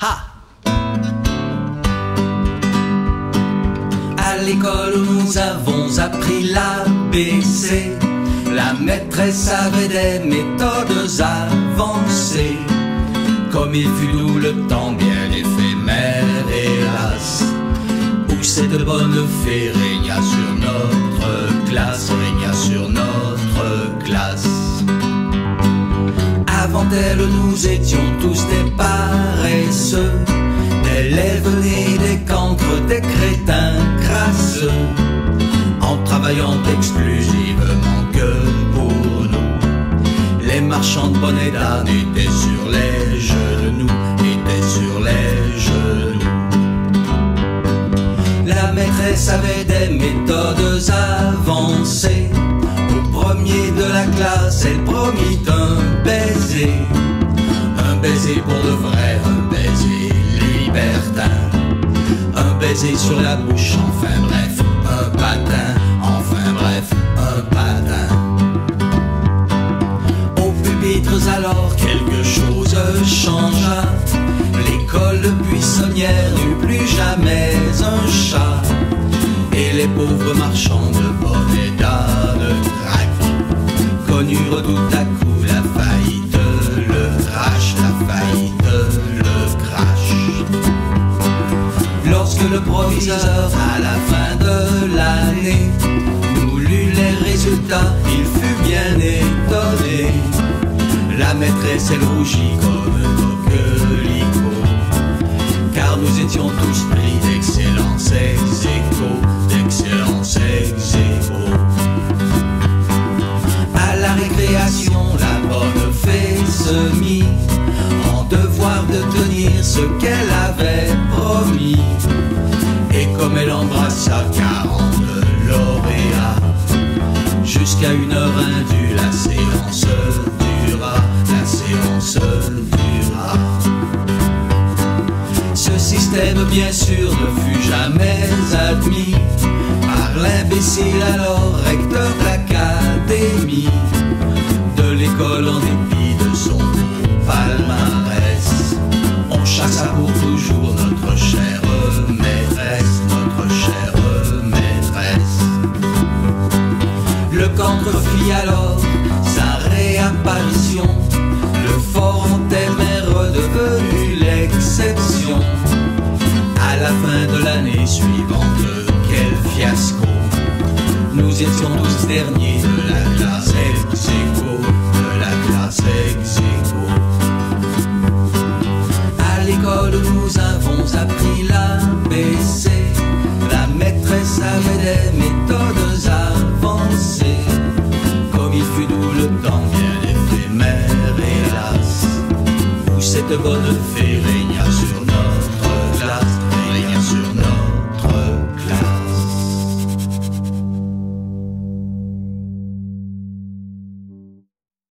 Ha! À l'école nous avons appris l'ABC. La maîtresse avait des méthodes avancées. Comme il fut doux le temps bien éphémère, hélas, où cette bonne fée régna sur notre classe, régna sur notre classe. Avant elle, nous étions tous des paresseux, des lève-nez, des cancres, des crétins crasseux, en travaillant exclusivement que pour nous. Les marchands de bonnets d'âne étaient sur les genoux, étaient sur les genoux. La maîtresse avait des méthodes avancées. Au premier de la classe, elle promit un baiser. Un baiser pour de vrai, un baiser libertin. Un baiser sur la bouche, enfin bref, un patin. Enfin bref, un patin. Aux pupitres alors, quelque chose changea. L'école buissonnière n'eut plus jamais un chat. Et les pauvres marchands de bonnets d'âne craquent, connurent tout à coup la faillite, le crash, la faillite, le crash. Lorsque le proviseur, à la fin de l'année, nous lut les résultats, il fut bien étonné. La maîtresse, elle rougit comme un coquelicot, car nous étions tous pris d'excellence ex aequo, d'excellence ex aequo. À la récréation, la bonne fée se mit en devoir de tenir ce qu'elle avait promis. Et comme elle embrassa 40 lauréats, jusqu'à 1h indue, la séance dura, la séance dura. Ce système, bien sûr, ne fut jamais admis par l'imbécile alors recteur d'académie de l'école en dépit de son palmarès. On chassa pour toujours notre chère maîtresse, notre chère maîtresse. Le cancre fit alors sa réapparition. Le fort thème est redevenu l'exception. À la fin de l'année suivante, quel fiasco! Nous étions tous derniers de la classe ex aequo, de la classe ex aequo. À l'école nous avons appris l'ABC. La maîtresse avait des méthodes avancées. Comme il fut doux le temps bien éphémère, hélas, où cette bonne fée